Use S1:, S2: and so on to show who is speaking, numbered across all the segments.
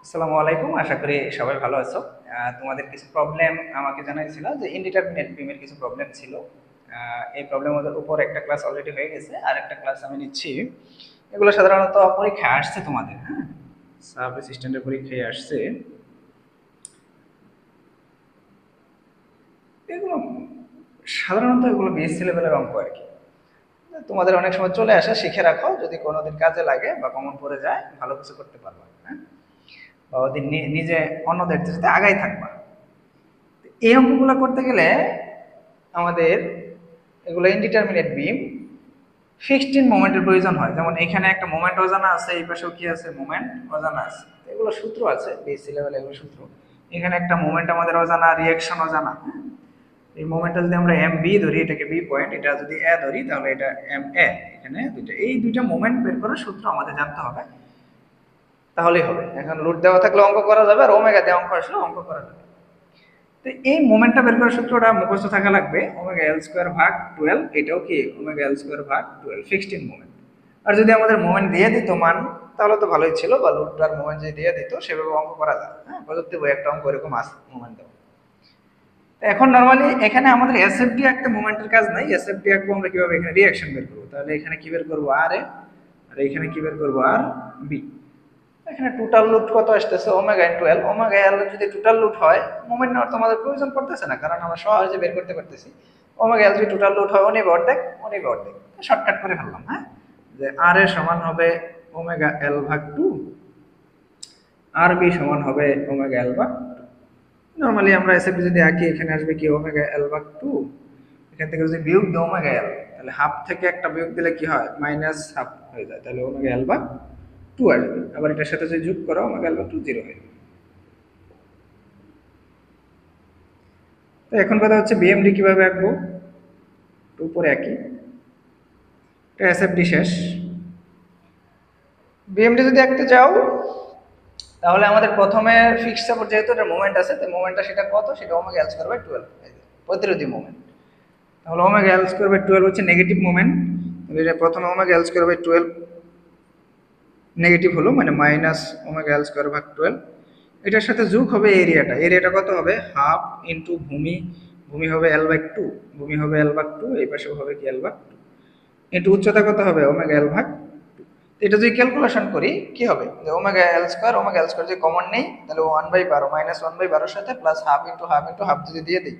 S1: আসসালামু আলাইকুম, আশা করি সবাই ভালো আছো। তোমাদের কিছু প্রবলেম আমাকে জানাইছিল যে ইনডিটারমিনেট বিমের কিছু প্রবলেম ছিল। এই প্রবলেমের উপর একটা ক্লাস অলরেডি হয়ে গেছে, আর একটা ক্লাস আমি নিচ্ছি। এগুলো সাধারণত পরীক্ষায় আসছে তোমাদের, হ্যাঁ, সাব অ্যাসিস্ট্যান্টের পরীক্ষায় আসছে এগুলো। সাধারণত এগুলো বিএসসি লেভেলের অঙ্ক আর কি। তোমাদের অনেক সময় চলে আসে, শিখে রাখো, যদি কোনোদিন কাজে লাগে বা কমন পড়ে যায় ভালো কিছু করতে পারবা, হ্যাঁ, বা ওদিন নিজে অন্যদের সাথে আগাই থাকবা। এই অঙ্কগুলো করতে গেলে আমাদের এগুলো ইনডিটারমিনেট বিম, ফিক্সড ইন মোমেন্টের প্রয়োজন হয়। যেমন এখানে একটা মোমেন্ট অজানা আছে, এই পাশেও কি আছে, মোমেন্ট অজানা আছে। এগুলো সূত্র আছে বেসি লেভেলে, এগুলো সূত্র। এখানে একটা মোমেন্ট আমাদের অজানা, রিয়াকশন অজানা। এই মোমেন্টটা যদি আমরা এম বি ধরি, এটাকে বি পয়েন্ট, এটা যদি এ ধরি তাহলে এটা এম এ। এখানে দুইটা, এই দুইটা মোমেন্ট বের করার সূত্র আমাদের জানতে হবে, তাহলেই হবে। এখন লুট দেওয়া থাকলে অঙ্ক করা যাবে, আর ওমেগা দিয়ে অঙ্ক আসলে অঙ্ক করা যাবে। তো এই মোমেন্টটা বের করার সূত্রটা মুখস্থ থাকা লাগবে, ওমেগা এল স্কোয়ার ভাগ 12। এটাও কি ওমেগা এল স্কোয়ার ভাগ 12, ফিক্সড ইন মোমেন্ট। আর যদি আমাদের মোমেন্ট দিয়ে দিত মান, তাহলে তো ভালোই ছিল, বা লুটটার মোমেন্ট যদি দিয়ে দিত সেভাবে অঙ্ক করা যায়। হ্যাঁ, প্রযুক্তি বই একটা অঙ্ক এরকম আছে মোমেন্ট দেওয়া। তো এখন নর্মালি এখানে আমাদের এসএফডি একটা মোমেন্টের কাজ নাই। এসএফডি আঁকবো আমরা কিভাবে, এখানে রিঅ্যাকশন বের করবো। তাহলে এখানে কি বের করবো, আর এ, আর এখানে কি বের করবো, আর বি। এখানে টোটাল লুট কত আসতেছে, ওমেগা ইনটু এল। ওমেগা এল যদি টোটাল লুট হয়, মোমেন্ট নেওয়ার তো আমাদের প্রয়োজন পড়তেছে না, কারণ আমরা সহজে বের করতে পারতেছি। ওমেগা এল যদি টোটাল লুট হয়, ও নেবে অর্ধেক, ও নেবে অর্ধেক। শর্টকাট করে ফেললাম, হ্যাঁ, যে আর এর সমান হবে ওমেগা এল ভাগ 2, আর বি সমান হবে ওমেগা এল ভাগ। নরমালি আমরা এসএফডি যদি আঁকি, এখানে আসবে কি ওমেগা এল ভাগ 2। এখান থেকে যদি বিয়োগ দিই ওমেগা এল, তাহলে হাফ থেকে একটা বিয়োগ দিলে কি হয়, মাইনাস হাফ হয়ে যায়, তাহলে ওমেগা এল ভাগ 2 আসবে। আবার এটার সাথে যদি যোগ করো, ওমেগা এল ভাগ 2 0 হয়ে যাবে। তো এখন কথা হচ্ছে বিএমডি কিভাবে আঁকবো, উপরে একই, এটা এসএফডি শেষ। বিএমডি যদি আঁকতে চাও, তাহলে আমাদের প্রথমে ফিক্সড সাপোর্ট, যেহেতু এটা মোমেন্ট আছে, তো মোমেন্টটা সেটা কত, সেটা ওমেগা এল স্কয়ার বাই 12, প্রতিরোধী মোমেন্ট। তাহলে ওমেগা এল স্কয়ার বাই 12 হচ্ছে নেগেটিভ মোমেন্ট। এটা প্রথমে omega L square by 12 negative হলো, মানে মাইনাস ওমেগা এল স্কয়ার ভাগ 12। এটার সাথে যোগ হবে এরিয়াটা। এরিয়াটা কত হবে, হাফ ইন্টু ভূমি, ভূমি হবে এল ভাগ 2, ভূমি হবে এল ভাগ 2, এই পাশে হবে কি এল ভাগ 2, ইন্টু উচ্চতা কত হবে, ওমেগা এল ভাগ 2। এটা যদি ক্যালকুলেশন করি কি হবে, যে ওমেগা এল স্কয়ার যদি কমন নেই, তাহলে 1/12 মাইনাস 1/12 সাথে প্লাস হাফ ইন্টু হাফ যদি দিয়ে দিই,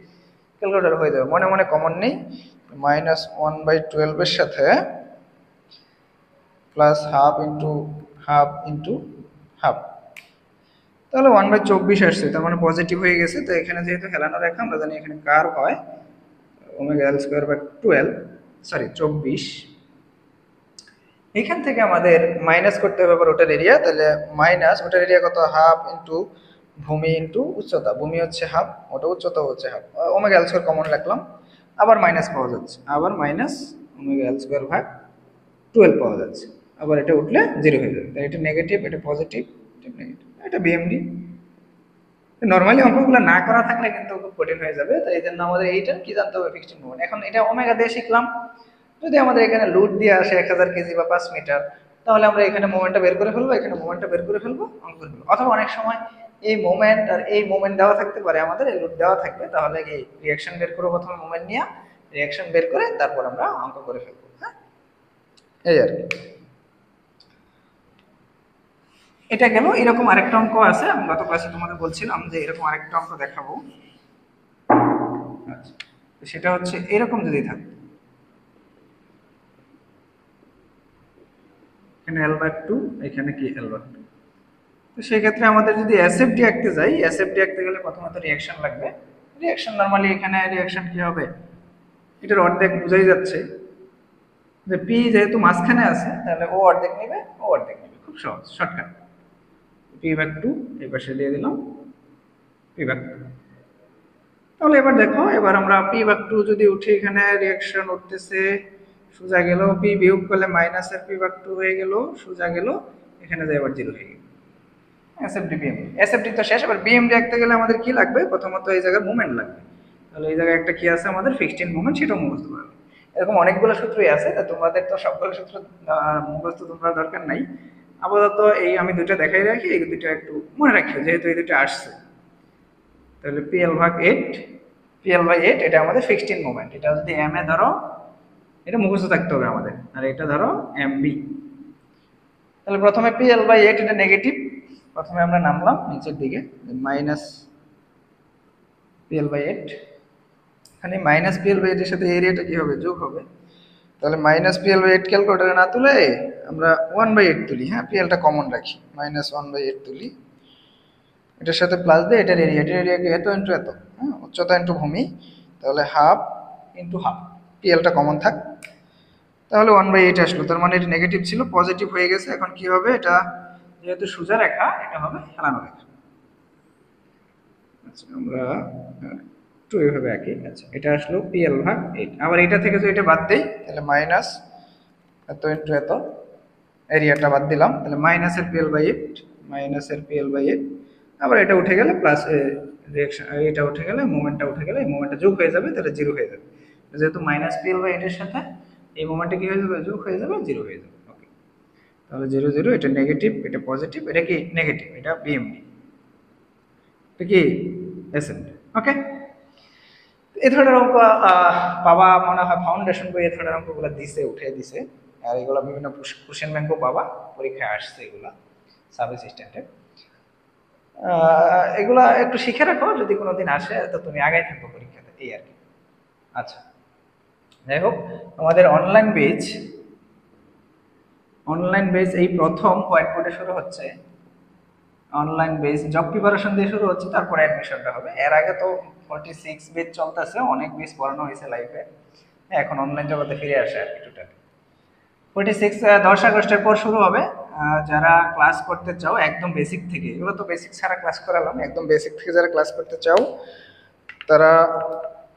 S1: ক্যালকুলেটর হয়ে যাবে। মনে মনে কমন নেই, মাইনাস 1/12 এর সাথে প্লাস হাফ ইন্টু হাফ, তাহলে 1/24 আসছে, তার মানে পজিটিভ হয়ে গেছে। তো এখানে যেহেতু হেলানো রেখা, আমরা জানি এখানে কার্ভ হয় omega L square by 12, sorry 24। এখান থেকে আমাদের মাইনাস করতে হবে আবার ওটার এরিয়া, তাহলে মাইনাস ওটার এরিয়া কত, হাফ ইন্টু ভূমি ইন্টু উচ্চতা। ভূমি হচ্ছে হাফ, ওটা উচ্চতা হচ্ছে half, omega L square common রাখলাম, আবার মাইনাস পাওয়া যাচ্ছে, আবার মাইনাস ওমেগা এল স্কয়ার ভাগ 12 পাওয়া যাচ্ছে। আবার এটা উঠলে 0 হয়ে যাবে, তাই এটা নেগেটিভ, এটা পজিটিভ, এটা নেগেটিভ, এটা বিএমডি। নর্মালি অঙ্কগুলো না করা থাকলে কিন্তু খুব কঠিন হয়ে যাবে। তো এই জন্য আমাদের এইটা কি জানতে হবে, ফিক্সড মোমেন্ট। এখন এটা ওমেগা দিয়ে শিখলাম। যদি আমাদের এখানে লোড দিয়ে আসে 1000 কেজি বা 5 মিটার, তাহলে আমরা এখানে মোমেন্টটা বের করে ফেলবো, এখানে মোমেন্টটা বের করে ফেলবো, অঙ্ক করে ফেলবো। অথবা অনেক সময় এই মোমেন্ট আর এই মোমেন্ট দেওয়া থাকতে পারে, আমাদের এই লোড দেওয়া থাকবে, তাহলে এই রিয়াকশন বের করবো প্রথমে, মোমেন্ট নিয়ে রিয়াকশন বের করে তারপর আমরা অঙ্ক করে ফেলবো, হ্যাঁ, এই আর কি। এটা গেল। এরকম আরেকটা অঙ্ক আছে, আমি গত ক্লাসে তোমাদের বলছিলাম যে এরকম আরেকটা অঙ্ক দেখাবো। আচ্ছা, সেটা হচ্ছে এরকম যদি থাকে, এখানে এল বাই 2, এখানে কি এল বাই 2। তো সেই ক্ষেত্রে আমাদের যদি এসএফডি আঁকতে যাই, এসএফডি আঁকতে গেলে প্রথমত রিয়াকশন লাগবে। রিয়াকশন নরমালি এখানে রিয়াকশন কি হবে, এটার অর্ধেক বোঝাই যাচ্ছে, যে পি যেহেতু মাঝখানে আছে, তাহলে ও অর্ধেক নেবে, ও অর্ধেক নেবে, খুব সহজ শর্টকাট। পি বাই 2 এই পাশে দিয়ে দিলাম, পি বাই 2। তাহলে এবার দেখো, এবার আমরা পি ভাগ 2 যদি উঠি, এখানে রিয়াকশন উঠতেছে, সোজা গেল, পি বিয়োগ করলে মাইনাসের পি ভাগ 2 হয়ে গেল, সোজা গেল, এখানে যাই আবার 0 হয়ে গেল। এসএফডি বিএমডি, এসএফডি তো শেষ। এবার বিএমডি আঁকতে গেলে আমাদের কি লাগবে, প্রথমত এই জায়গায় মুভমেন্ট লাগবে। তাহলে এই জায়গায় একটা কি আছে আমাদের, ফিক্সড ইন মুভমেন্ট, সেটাও মুখস্থ করবে। এরকম অনেকগুলো সূত্রই আছে, তা তোমাদের তো সবগুলো সূত্র মুখস্থ তোমরা দরকার নাই। আপাতত এই আমি দুইটা দেখাই রাখি, এই দুইটা একটু মনে রাখিও যেহেতু এই দুইটা আসছে। তাহলে PL/8, PL/8 এটা আমাদের ফিক্সড ইন মোমেন্ট। এটা যদি এম এ ধরো, এটা মুখস্থ থাকতে হবে আমাদের, আর এটা ধরো এমবি। তাহলে প্রথমে PL/8 এটা নেগেটিভ, প্রথমে আমরা নামলাম নিচের দিকে, মাইনাস PL/8, এখানে মাইনাস PL/8 এর সাথে এরিয়াটা কি হবে, যোগ হবে। তাহলে মাইনাস PL/8 ক্যালকুলেটারে না তুলে আমরা 1/8 তুলি, হ্যাঁ PL টা কমন রাখি, -1/8 তুলি, এটার সাথে প্লাস দিয়ে এটার এরিয়া, এটার এরিয়া কি এত ইন্টু এত, হ্যাঁ উচ্চতা ইন্টু ভূমি, তাহলে হাফ ইন্টু হাফ, PL টা কমন থাক, তাহলে 1/8 আসলো। তার মানে এটা নেগেটিভ ছিল, পজিটিভ হয়ে গেছে। এখন কি হবে, এটা যেহেতু সোজা রেখা, এটা হবে হেলানো রেখা। আচ্ছা আমরা একটু এইভাবে আঁকি। আচ্ছা এটা আসলো PL/8, আবার এটা থেকে যদি এটা বাদ দেই তাহলে মাইনাস এত ইন্টু এত, এরিয়াটা বাদ দিলাম, তাহলে মাইনাসের PL/8, মাইনাসের PL/8, আবার এটা উঠে গেলে প্লাস রিঅ্যাকশন, এটা উঠে গেলে মোমেন্টটা উঠে গেলে এই মোমেন্টটা যোগ হয়ে যাবে, তাহলে জিরো হয়ে যাবে। যেহেতু মাইনাস PL/8 এর সাথে এই মোমেন্টটা কি হয়ে যাবে, যোগ হয়ে যাবে, জিরো হয়ে যাবে। ওকে, তাহলে 0 0, এটা নেগেটিভ, এটা পজিটিভ, এটা কি নেগেটিভ, এটা BMD, এটা কি SMD। ওকে, এই ধরনের অঙ্ক পাবা মনে হয় ফাউন্ডেশন বই, এই ধরনের অঙ্কগুলো দিছে, উঠে দিছে। আর এগুলো বিভিন্ন কোশ্চেন ব্যাংকও পাবা, পরীক্ষায় আসছে এগুলা সাব অ্যাসিস্ট্যান্টে। এগুলা একটু শিখে রাখো, যদি কোনোদিন আসে তো তুমি আগাই থাকবো পরীক্ষাতে, এই আর কি। আচ্ছা যাই হোক, আমাদের অনলাইন বেজ এই প্রথম হোয়াইট বোর্ডে শুরু হচ্ছে। অনলাইন বেজ জব প্রিপারেশন দিয়ে শুরু হচ্ছে, তারপরে অ্যাডমিশনটা হবে। এর আগে তো 46 বেজ চলতেছে, অনেক বেজ পড়ানো হয়েছে লাইফে, এখন অনলাইন জগতে ফিরে আসে আর কি। টোটাল 46 10 আগস্টের পর শুরু হবে। যারা ক্লাস করতে চাও একদম বেসিক থেকে, এগুলো তো বেসিক ছাড়া ক্লাস করালাম, একদম বেসিক থেকে যারা ক্লাস করতে চাও তারা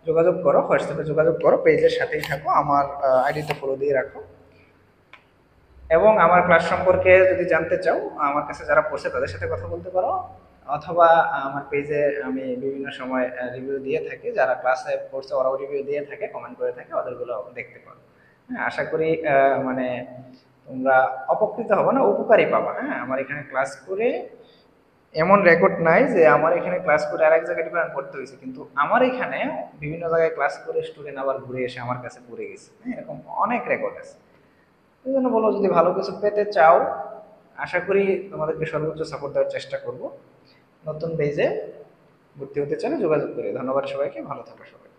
S1: যোগাযোগ করো, হোয়াটসঅ্যাপে যোগাযোগ করো, পেজের সাথেই থাকো, আমার আইডিতে ফলো দিয়ে রাখো। এবং আমার ক্লাস সম্পর্কে যদি জানতে চাও, আমার কাছে যারা পড়ছে তাদের সাথে কথা বলতে পারো, অথবা আমার পেজে আমি বিভিন্ন সময় রিভিউ দিয়ে থাকি, যারা ক্লাসে পড়ছে ওরাও রিভিউ দিয়ে থাকে, কমেন্ট করে থাকে, ওদেরগুলো দেখতে পারো। হ্যাঁ আশা করি মানে তোমরা অপকৃত হবে না, উপকারী পাবা। হ্যাঁ আমার এখানে ক্লাস করে এমন রেকর্ড নাই যে আমার এখানে ক্লাস করে আরেক জায়গায় ডিফারেন্ট পড়তে হয়েছে, কিন্তু আমার এখানে বিভিন্ন জায়গায় ক্লাস করে স্টুডেন্ট আবার ঘুরে এসে আমার কাছে পড়ে গেছে। হ্যাঁ এরকম অনেক রেকর্ড আছে। এই জন্য বলো, যদি ভালো কিছু পেতে চাও, আশা করি তোমাদেরকে সর্বোচ্চ সাপোর্ট দেওয়ার চেষ্টা করব। নতুন পেজে ভর্তি হতে চাইলে যোগাযোগ করে। ধন্যবাদ সবাইকে, ভালো থাকো সবাই।